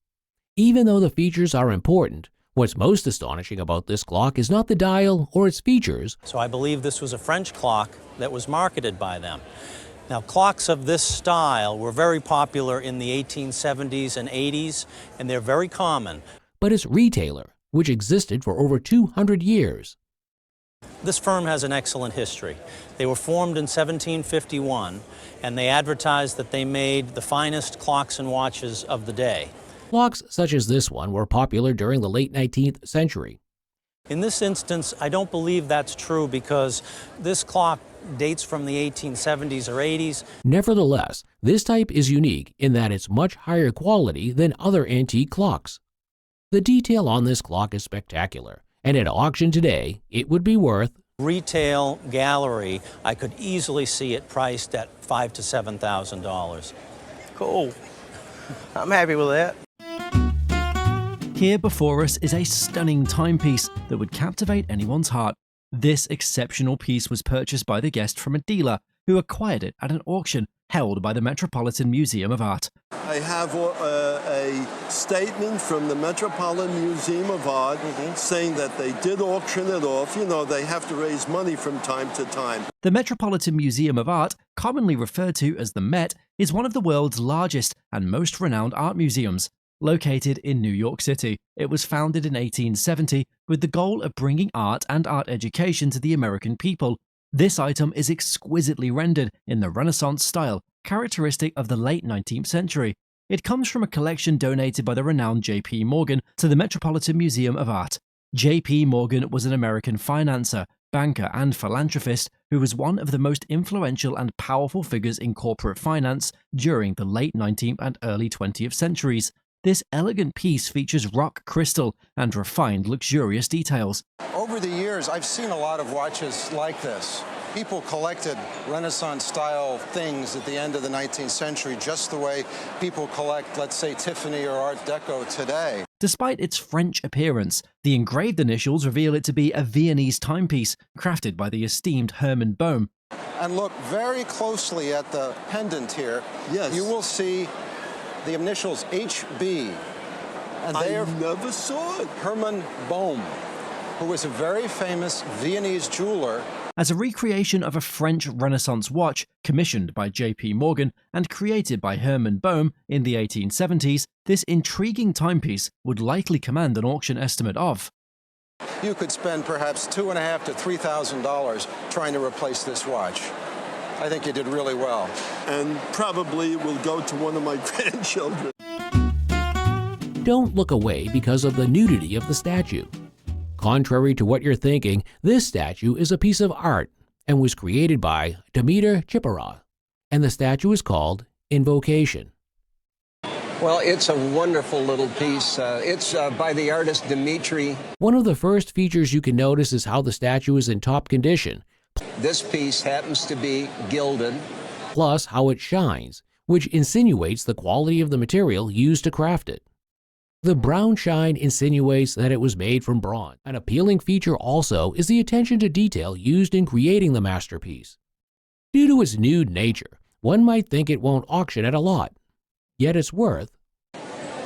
Even though the features are important, what's most astonishing about this clock is not the dial or its features. So I believe this was a French clock that was marketed by them. Now, clocks of this style were very popular in the 1870s and 80s, and they're very common. But its retailer, which existed for over 200 years. This firm has an excellent history. They were formed in 1751, and they advertised that they made the finest clocks and watches of the day. Clocks such as this one were popular during the late 19th century. In this instance, I don't believe that's true because this clock dates from the 1870s or 80s. Nevertheless, this type is unique in that it's much higher quality than other antique clocks. The detail on this clock is spectacular, and at auction today, it would be worth retail gallery. I could easily see it priced at $5,000 to $7,000. Cool. I'm happy with that. Here before us is a stunning timepiece that would captivate anyone's heart. This exceptional piece was purchased by the guest from a dealer who acquired it at an auction held by the Metropolitan Museum of Art. I have a statement from the Metropolitan Museum of Art saying that they did auction it off. You know, they have to raise money from time to time. The Metropolitan Museum of Art, commonly referred to as the Met, is one of the world's largest and most renowned art museums. located in New York City. It was founded in 1870 with the goal of bringing art and art education to the American people. This item is exquisitely rendered in the Renaissance style, characteristic of the late 19th century. It comes from a collection donated by the renowned J.P. Morgan to the Metropolitan Museum of Art. J.P. Morgan was an American financier, banker, and philanthropist who was one of the most influential and powerful figures in corporate finance during the late 19th and early 20th centuries. This elegant piece features rock crystal and refined, luxurious details. Over the years, I've seen a lot of watches like this. People collected Renaissance-style things at the end of the 19th century, just the way people collect, let's say, Tiffany or Art Deco today. Despite its French appearance, the engraved initials reveal it to be a Viennese timepiece, crafted by the esteemed Herman Bohm. And look very closely at the pendant here. Yes. You will see the initials HB. And they never saw it. Herman Bohm, who was a very famous Viennese jeweler. As a recreation of a French Renaissance watch commissioned by J.P. Morgan and created by Herman Bohm in the 1870s, this intriguing timepiece would likely command an auction estimate of. You could spend perhaps $2,500 to $3,000 trying to replace this watch. I think you did really well. And probably it will go to one of my grandchildren. Don't look away because of the nudity of the statue. Contrary to what you're thinking, this statue is a piece of art and was created by Demeter Chipara, and the statue is called Invocation. Well, it's a wonderful little piece. It's by the artist Dimitri. One of the first features you can notice is how the statue is in top condition. This piece happens to be gilded. Plus how it shines, which insinuates the quality of the material used to craft it. The brown shine insinuates that it was made from bronze. An appealing feature also is the attention to detail used in creating the masterpiece. Due to its nude nature, one might think it won't auction at a lot, yet it's worth.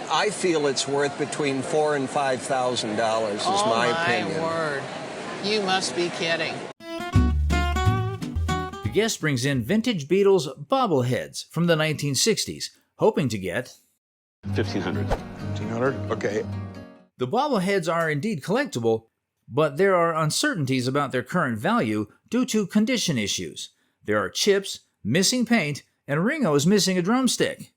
I feel it's worth between $4,000 and $5,000 is my opinion. Oh my word, you must be kidding. The guest brings in vintage Beatles bobbleheads from the 1960s, hoping to get $1,500. $1,500? Okay. The bobbleheads are indeed collectible, but there are uncertainties about their current value due to condition issues. There are chips, missing paint, and Ringo is missing a drumstick.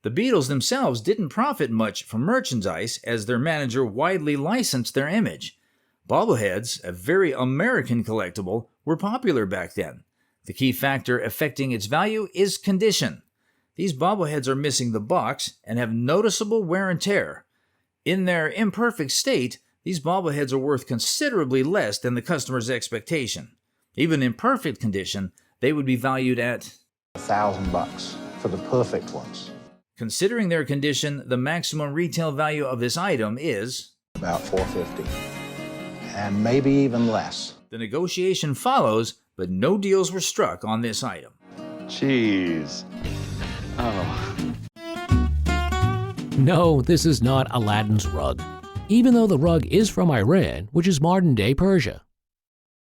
The Beatles themselves didn't profit much from merchandise as their manager widely licensed their image. Bobbleheads, a very American collectible, were popular back then. The key factor affecting its value is condition. These bobbleheads are missing the box and have noticeable wear and tear. In their imperfect state, these bobbleheads are worth considerably less than the customer's expectation. Even in perfect condition, they would be valued at $1,000 for the perfect ones. Considering their condition, the maximum retail value of this item is about $450, and maybe even less. The negotiation follows, but no deals were struck on this item. Jeez. Oh. No, this is not Aladdin's rug, even though the rug is from Iran, which is modern-day Persia.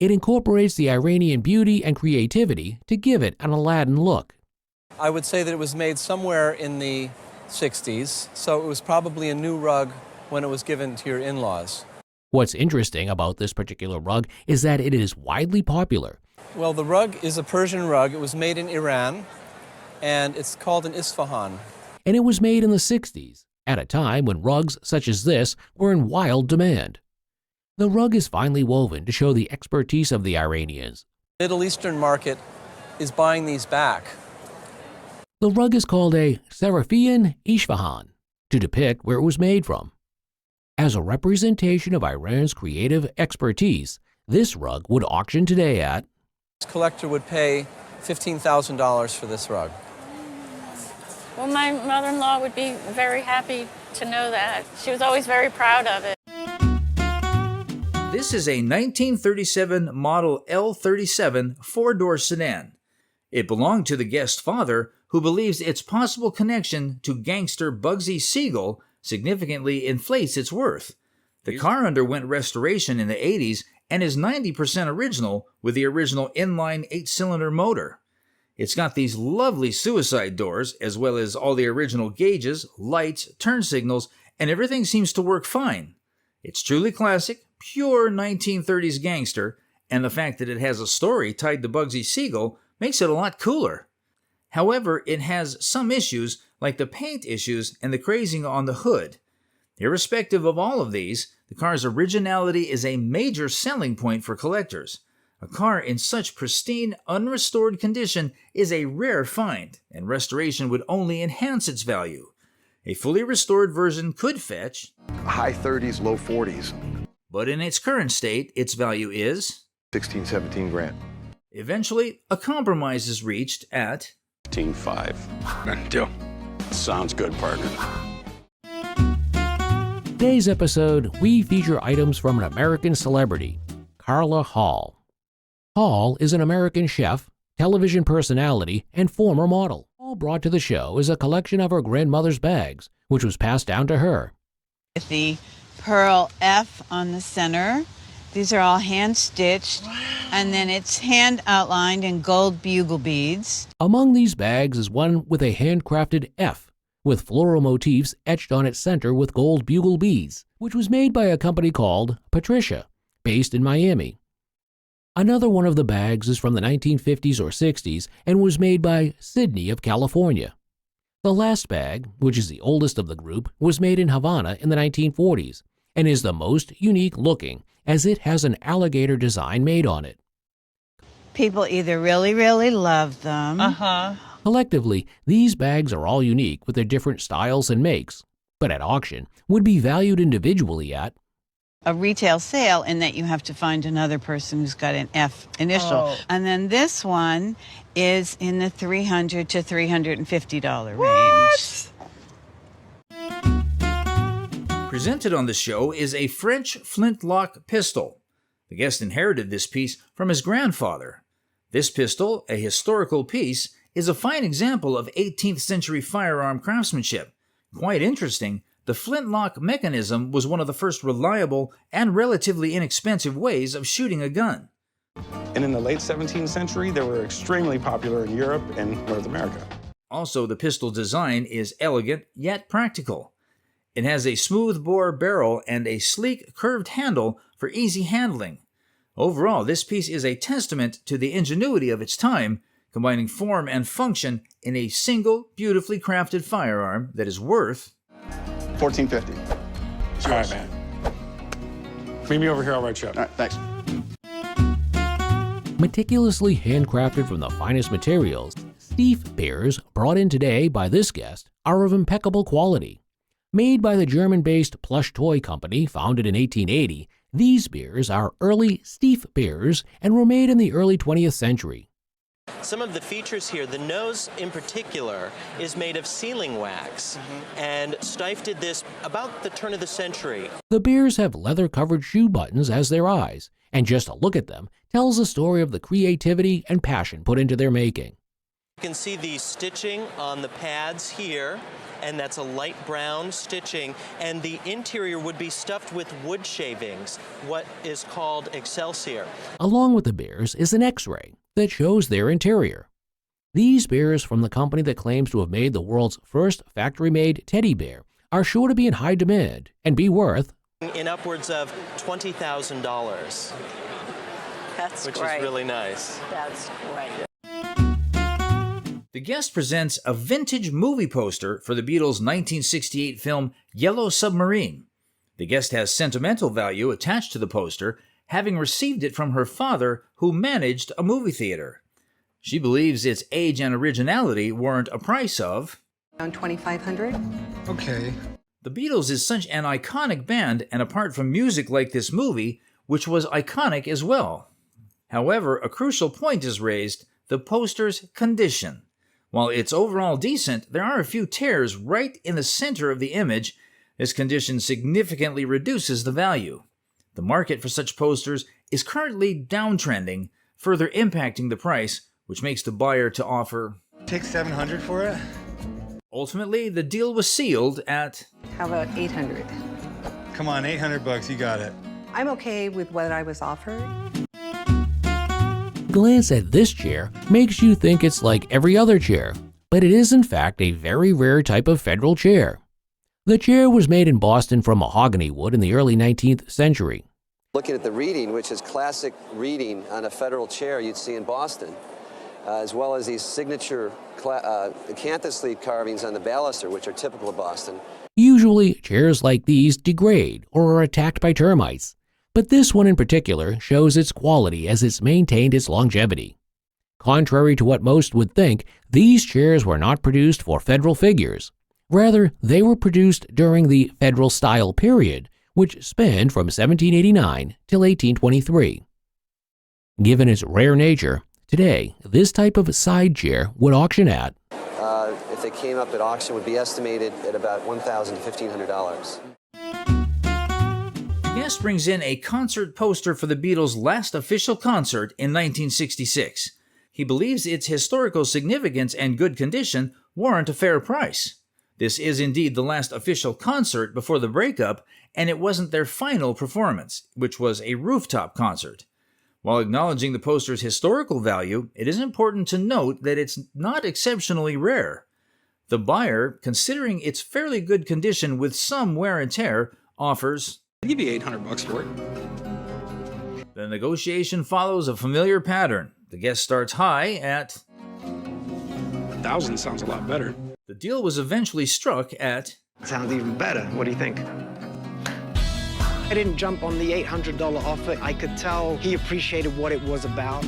It incorporates the Iranian beauty and creativity to give it an Aladdin look. I would say that it was made somewhere in the 60s, so it was probably a new rug when it was given to your in-laws. What's interesting about this particular rug is that it is widely popular. Well, the rug is a Persian rug. It was made in Iran, and it's called an Isfahan. And it was made in the 60s, at a time when rugs such as this were in wild demand. The rug is finely woven to show the expertise of the Iranians. The Middle Eastern market is buying these back. The rug is called a Sarafian Isfahan to depict where it was made from. As a representation of Iran's creative expertise, this rug would auction today at... This collector would pay $15,000 for this rug. Well, my mother-in-law would be very happy to know that. She was always very proud of it. This is a 1937 Model L37 four-door sedan. It belonged to the guest's father, who believes its possible connection to gangster Bugsy Siegel significantly inflates its worth. The car underwent restoration in the 80s and is 90% original with the original inline 8-cylinder motor. It's got these lovely suicide doors, as well as all the original gauges, lights, turn signals, and everything seems to work fine. It's truly classic, pure 1930s gangster, and the fact that it has a story tied to Bugsy Siegel makes it a lot cooler. However, it has some issues, like the paint issues and the crazing on the hood. Irrespective of all of these, the car's originality is a major selling point for collectors. A car in such pristine, unrestored condition is a rare find, and restoration would only enhance its value. A fully restored version could fetch high 30s, low 40s. But in its current state, its value is 16, 17 grand. Eventually, a compromise is reached at 15.5. Deal. Sounds good, partner. Today's episode, we feature items from an American celebrity, Carla Hall. Hall is an American chef, television personality, and former model. All brought to the show is a collection of her grandmother's bags, which was passed down to her. With the pearl F on the center. These are all hand-stitched, and then it's hand outlined in gold bugle beads. Among these bags is one with a handcrafted F, with floral motifs etched on its center with gold bugle beads, which was made by a company called Patricia, based in Miami. Another one of the bags is from the 1950s or 60s and was made by Sydney of California. The last bag, which is the oldest of the group, was made in Havana in the 1940s and is the most unique looking, as it has an alligator design made on it. People either really, really love them. Collectively, these bags are all unique with their different styles and makes, but at auction would be valued individually at a retail sale, in that you have to find another person who's got an F initial. Oh. And then this one is in the $300 to $350 range. Presented on the show is a French flintlock pistol. The guest inherited this piece from his grandfather. This pistol, a historical piece, is a fine example of 18th century firearm craftsmanship. Quite interesting, the flintlock mechanism was one of the first reliable and relatively inexpensive ways of shooting a gun. And in the late 17th century, they were extremely popular in Europe and North America. Also, the pistol design is elegant yet practical. It has a smooth bore barrel and a sleek curved handle for easy handling. Overall, this piece is a testament to the ingenuity of its time, combining form and function in a single, beautifully crafted firearm that is worth $14.50. All right, man. Meet me over here, I'll write you up. All right, thanks. Meticulously handcrafted from the finest materials, Cleef beers brought in today by this guest are of impeccable quality. Made by the German-based plush toy company founded in 1880, these beers are early Cleef beers and were made in the early 20th century. Some of the features here, the nose in particular, is made of sealing wax, and Cleef did this about the turn of the century. The beers have leather-covered shoe buttons as their eyes, and just a look at them tells a story of the creativity and passion put into their making. You can see the stitching on the pads here, and that's a light brown stitching, and the interior would be stuffed with wood shavings, what is called excelsior. Along with the beers is an X-ray that shows their interior. These beers from the company that claims to have made the world's first factory-made teddy bear are sure to be in high demand and be worth in upwards of $20,000. That's which great. Is really nice. That's great. The guest presents a vintage movie poster for the Beatles' 1968 film Yellow Submarine. The guest has sentimental value attached to the poster, having received it from her father, who managed a movie theater. She believes its age and originality warrant a price of around $2,500. Okay. The Beatles is such an iconic band, and apart from music like this movie, which was iconic as well. However, a crucial point is raised: the poster's condition. While it's overall decent, there are a few tears right in the center of the image. This condition significantly reduces the value. The market for such posters is currently downtrending, further impacting the price, which makes the buyer to offer Take $700 for it? Ultimately, the deal was sealed at How about $800? Come on, $800, you got it. I'm okay with what I was offered. glance at this chair makes you think it's like every other chair, but it is in fact a very rare type of federal chair. The chair was made in Boston from mahogany wood in the early 19th century. Looking at the reading, which is classic reading on a federal chair you'd see in Boston, as well as these signature acanthus leaf carvings on the baluster, which are typical of Boston. Usually, chairs like these degrade or are attacked by termites, but this one in particular shows its quality as it's maintained its longevity. Contrary to what most would think, these chairs were not produced for federal figures. Rather, they were produced during the federal style period, which spanned from 1789 till 1823. Given its rare nature, today, this type of side chair would auction at, if they came up at auction, would be estimated at about $1,000 to $1,500. The guest brings in a concert poster for the Beatles' last official concert in 1966. He believes its historical significance and good condition warrant a fair price. This is indeed the last official concert before the breakup, and it wasn't their final performance, which was a rooftop concert. While acknowledging the poster's historical value, it is important to note that it's not exceptionally rare. The buyer, considering its fairly good condition with some wear and tear, offers, I'll give you $800 for it. The negotiation follows a familiar pattern. The guest starts high at 1,000 sounds a lot better. The deal was eventually struck at Sounds even better. What do you think? I didn't jump on the $800 offer. I could tell he appreciated what it was about.